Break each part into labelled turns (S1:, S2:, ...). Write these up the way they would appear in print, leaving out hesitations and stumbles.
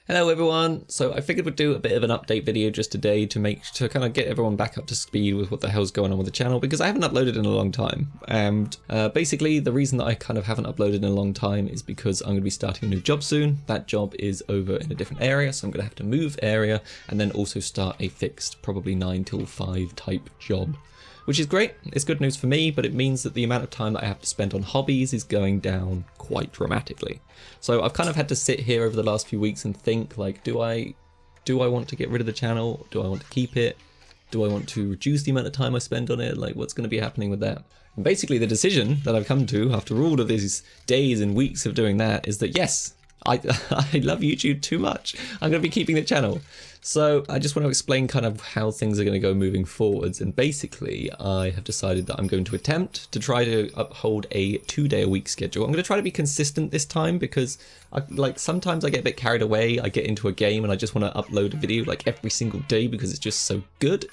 S1: Hello everyone, so I figured we'd do a bit of an update video just today to kind of get everyone back up to speed with what the hell's going on with the channel, because I haven't uploaded in a long time. And basically the reason that I kind of haven't uploaded in a long time is because I'm going to be starting a new job soon. That job is over in a different area, so I'm going to have to move area and then also start a fixed probably 9 till 5 type job. Which is great, it's good news for me, but it means that the amount of time that I have to spend on hobbies is going down quite dramatically. So I've kind of had to sit here over the last few weeks and think, like, do I want to get rid of the channel? Do I want to keep it? Do I want to reduce the amount of time I spend on it? Like, what's going to be happening with that? And basically the decision that I've come to after all of these days and weeks of doing that is that yes, I love YouTube too much. I'm going to be keeping the channel. So I just want to explain kind of how things are going to go moving forwards. And basically I have decided that I'm going to attempt to try to uphold a 2-day-a-week schedule. I'm going to try to be consistent this time because sometimes I get a bit carried away. I get into a game and I just want to upload a video like every single day because it's just so good.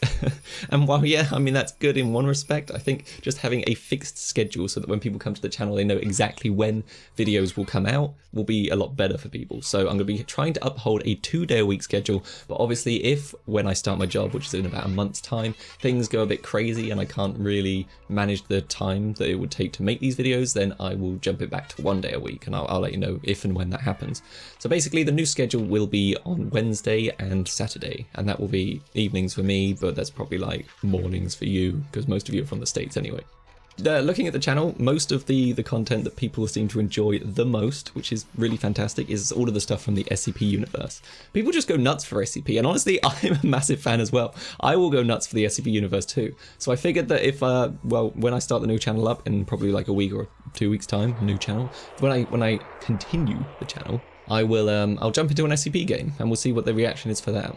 S1: And while yeah, I mean that's good in one respect, I think just having a fixed schedule so that when people come to the channel they know exactly when videos will come out will be a lot better for people. So I'm going to be trying to uphold a 2-day-a-week schedule, but obviously if when I start my job, which is in about a month's time, things go a bit crazy and I can't really manage the time that it would take to make these videos, then I will jump it back to 1 day a week, and I'll let you know if and when that happens. So basically the new schedule will be on Wednesday and Saturday, and that will be evenings for me, but that's probably like mornings for you because most of you are from the States anyway. Looking at the channel, most of the content that people seem to enjoy the most, which is really fantastic, is all of the stuff from the SCP universe. People just go nuts for SCP, and honestly, I'm a massive fan as well. I will go nuts for the SCP universe too. So I figured that if, when I start the new channel up in probably like a week or 2 weeks time, new channel, when I continue the channel, I will, I'll jump into an SCP game, and we'll see what the reaction is for that.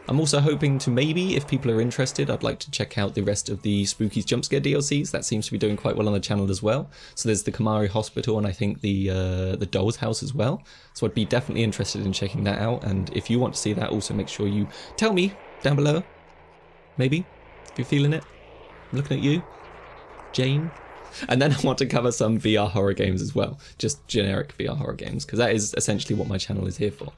S1: I'm also hoping to maybe, if people are interested, I'd like to check out the rest of the Spooky's Jump Scare DLCs. That seems to be doing quite well on the channel as well. So there's the Kamari Hospital and I think the Doll's House as well. So I'd be definitely interested in checking that out. And if you want to see that, also make sure you tell me down below. Maybe, if you're feeling it. I'm looking at you, Jane. And then I want to cover some VR horror games as well. Just generic VR horror games, because that is essentially what my channel is here for.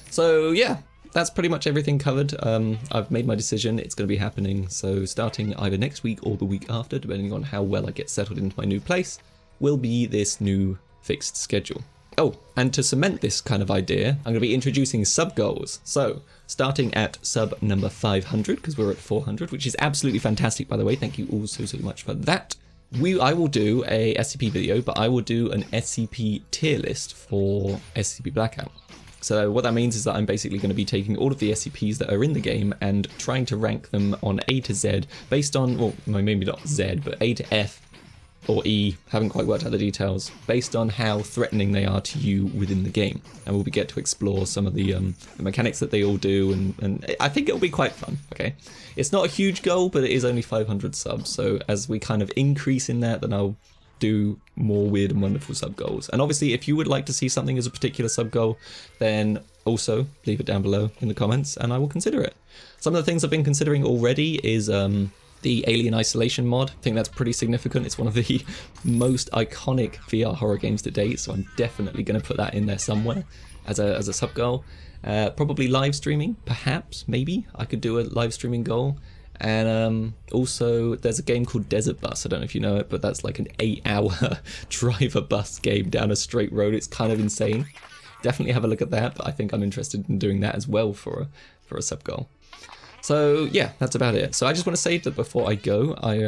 S1: So yeah. That's pretty much everything covered. I've made my decision, it's going to be happening, so starting either next week or the week after, depending on how well I get settled into my new place, will be this new fixed schedule. Oh, and to cement this kind of idea, I'm going to be introducing sub goals. So, starting at sub number 500, because we're at 400, which is absolutely fantastic by the way, thank you all so much for that. I will do a SCP video, but I will do an SCP tier list for SCP Blackout. So what that means is that I'm basically going to be taking all of the SCPs that are in the game and trying to rank them on A to Z based on, well, maybe not Z, but A to F or E, haven't quite worked out the details, based on how threatening they are to you within the game. And we'll get to explore some of the mechanics that they all do, and I think it'll be quite fun, okay? It's not a huge goal, but it is only 500 subs, so as we kind of increase in that, then I'll do more weird and wonderful sub goals. And obviously if you would like to see something as a particular sub goal, then also leave it down below in the comments and I will consider it. Some of the things I've been considering already is the Alien Isolation mod. I think that's pretty significant. It's one of the most iconic VR horror games to date, so I'm definitely going to put that in there somewhere as a sub goal. Probably live streaming, perhaps, maybe I could do a live streaming goal. And also there's a game called Desert Bus, I don't know if you know it, but that's like an 8-hour driver bus game down a straight road. It's kind of insane. Definitely have a look at that, but I think I'm interested in doing that as well for a sub goal. So yeah, that's about it. So I just want to say that before I go, I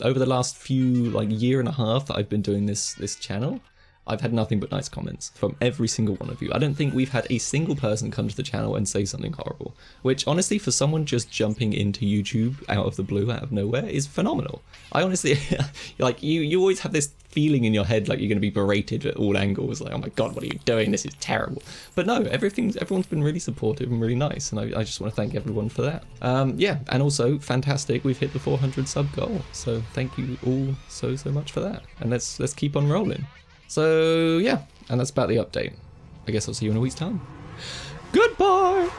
S1: over the last few year and a half that I've been doing this channel, I've had nothing but nice comments from every single one of you. I don't think we've had a single person come to the channel and say something horrible, which honestly for someone just jumping into YouTube out of the blue, out of nowhere, is phenomenal. I honestly, you always have this feeling in your head like you're going to be berated at all angles, like, oh my god, what are you doing? This is terrible. But no, everyone's been really supportive and really nice, and I just want to thank everyone for that. Yeah, and also, fantastic, we've hit the 400 sub goal, so thank you all so much for that, and let's keep on rolling. So yeah, and that's about the update. I guess I'll see you in a week's time. Goodbye!